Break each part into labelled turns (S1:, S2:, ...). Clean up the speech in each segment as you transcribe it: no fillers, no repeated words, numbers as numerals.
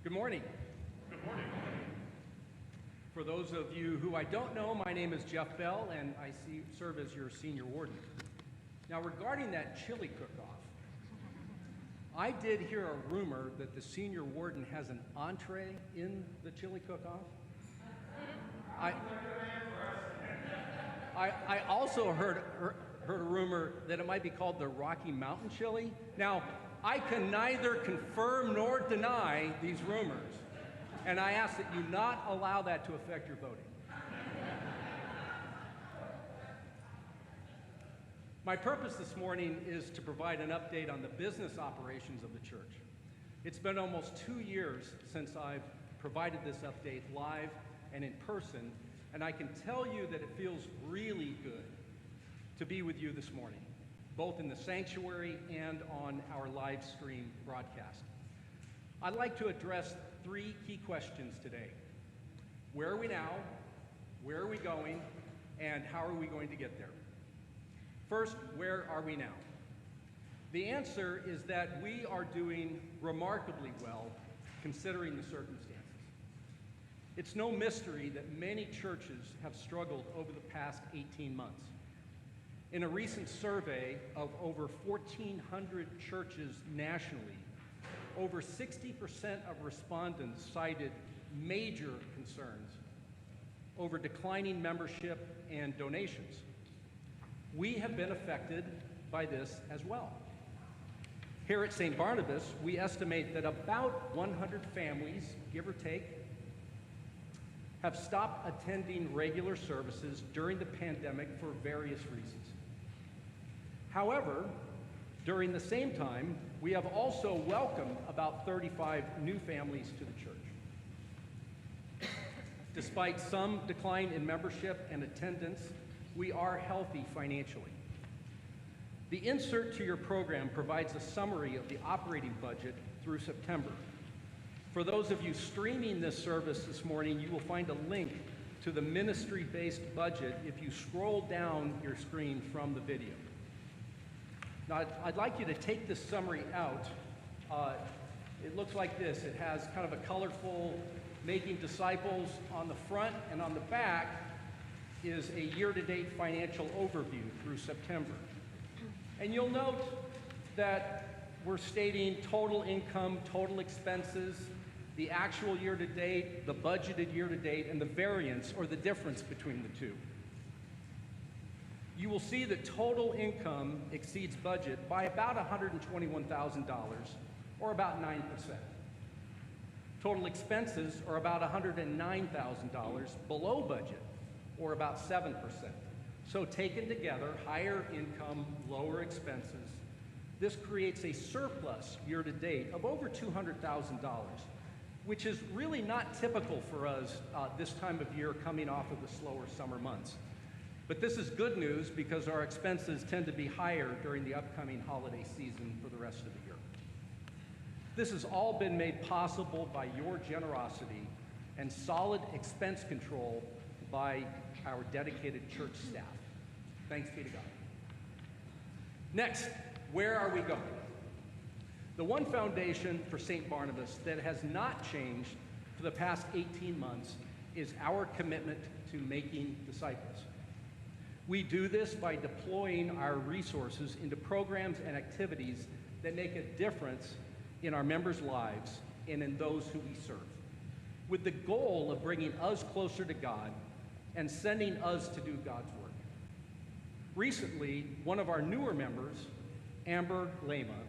S1: Good morning.
S2: Good morning.
S1: For those of you who I don't know, my name is Jeff Bell, and I serve as your senior warden. Now, regarding that chili cook-off, I did hear a rumor that the senior warden has an entree in the chili cook-off. I also heard a rumor that it might be called the Rocky Mountain chili. Now, I can neither confirm nor deny these rumors, and I ask that you not allow that to affect your voting. My purpose this morning is to provide an update on the business operations of the church. It's been almost 2 years since I've provided this update live and in person, and I can tell you that it feels really good to be with you this morning, both in the sanctuary and on our live stream broadcast. I'd like to address 3 key questions today. Where are we now? Where are we going? And how are we going to get there? First, where are we now? The answer is that we are doing remarkably well considering the circumstances. It's no mystery that many churches have struggled over the past 18 months. In a recent survey of over 1,400 churches nationally, over 60% of respondents cited major concerns over declining membership and donations. We have been affected by this as well. Here at St. Barnabas, we estimate that about 100 families, give or take, have stopped attending regular services during the pandemic for various reasons. However, during the same time, we have also welcomed about 35 new families to the church. Despite some decline in membership and attendance, we are healthy financially. The insert to your program provides a summary of the operating budget through September. For those of you streaming this service this morning, you will find a link to the ministry-based budget if you scroll down your screen from the video. Now, I'd like you to take this summary out. It looks like this. It has kind of a colorful Making Disciples on the front, and on the back is a year-to-date financial overview through September. And you'll note that we're stating total income, total expenses, the actual year-to-date, the budgeted year-to-date, and the variance or the difference between the two. You will see that total income exceeds budget by about $121,000, or about 9%. Total expenses are about $109,000 below budget, or about 7%. So taken together, higher income, lower expenses, this creates a surplus year-to-date of over $200,000, which is really not typical for us this time of year coming off of the slower summer months. But this is good news because our expenses tend to be higher during the upcoming holiday season for the rest of the year. This has all been made possible by your generosity and solid expense control by our dedicated church staff. Thanks be to God. Next, where are we going? The one foundation for St. Barnabas that has not changed for the past 18 months is our commitment to making disciples. We do this by deploying our resources into programs and activities that make a difference in our members' lives and in those who we serve, with the goal of bringing us closer to God and sending us to do God's work. Recently, one of our newer members, Amber Lema,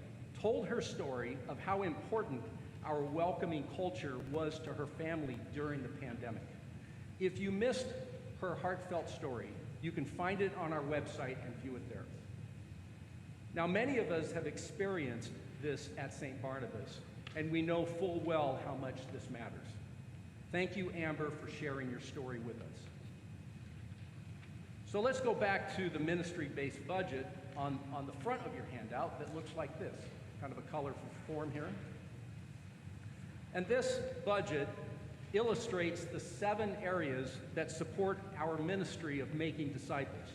S1: told her story of how important our welcoming culture was to her family during the pandemic. If you missed her heartfelt story, you can find it on our website and view it there. Now, many of us have experienced this at St. Barnabas, and we know full well how much this matters. Thank you, Amber, for sharing your story with us. So let's go back to the ministry-based budget on the front of your handout that looks like this, kind of a colorful form here. And this budget illustrates the 7 areas that support our ministry of making disciples.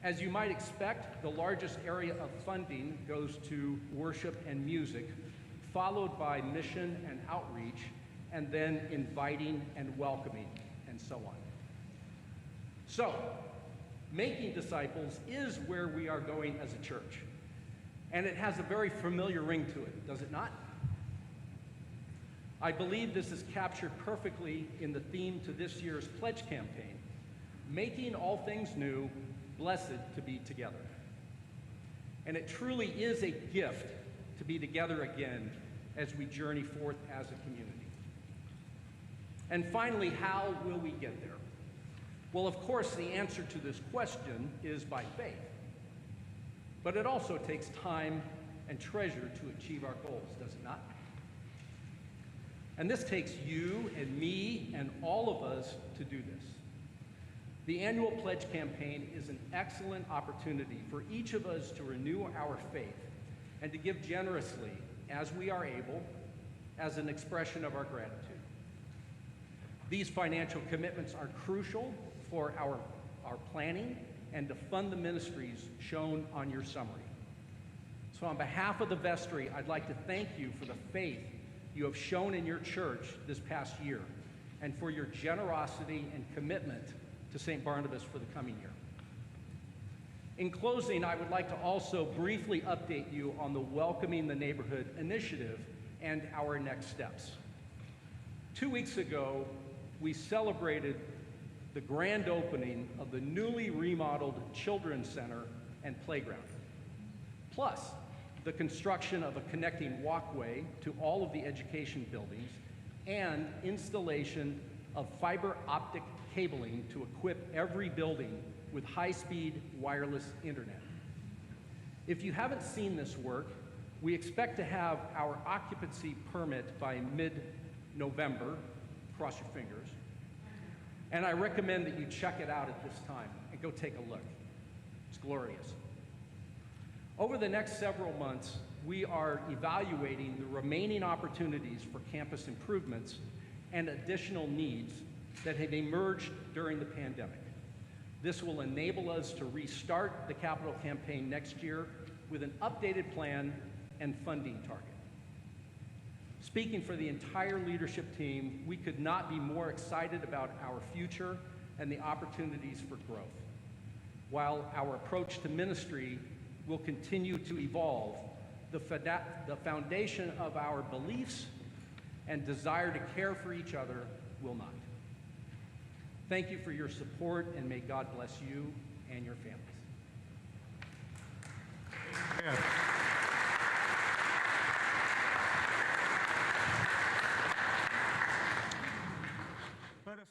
S1: As you might expect, the largest area of funding goes to worship and music, followed by mission and outreach, and then inviting and welcoming, and so on. So, making disciples is where we are going as a church. And it has a very familiar ring to it, does it not? I believe this is captured perfectly in the theme to this year's pledge campaign, making all things new, blessed to be together. And it truly is a gift to be together again as we journey forth as a community. And finally, how will we get there? Well, of course, the answer to this question is by faith. But it also takes time and treasure to achieve our goals, does it not? And this takes you and me and all of us to do this. The annual pledge campaign is an excellent opportunity for each of us to renew our faith and to give generously as we are able as an expression of our gratitude. These financial commitments are crucial for our planning and to fund the ministries shown on your summary. So on behalf of the vestry, I'd like to thank you for the faith you have shown in your church this past year and for your generosity and commitment to St. Barnabas for the coming year. In closing, I would like to also briefly update you on the Welcoming the Neighborhood initiative and our next steps. 2 weeks ago, we celebrated the grand opening of the newly remodeled Children's Center and Playground, plus the construction of a connecting walkway to all of the education buildings and installation of fiber optic cabling to equip every building with high-speed wireless internet. If you haven't seen this work, we expect to have our occupancy permit by mid-November, cross your fingers, and I recommend that you check it out at this time and go take a look. It's glorious. Over the next several months, we are evaluating the remaining opportunities for campus improvements and additional needs that have emerged during the pandemic. This will enable us to restart the capital campaign next year with an updated plan and funding target. Speaking for the entire leadership team, we could not be more excited about our future and the opportunities for growth. While our approach to ministry will continue to evolve, the foundation of our beliefs and desire to care for each other will not. Thank you for your support, and may God bless you and your families.
S2: Let us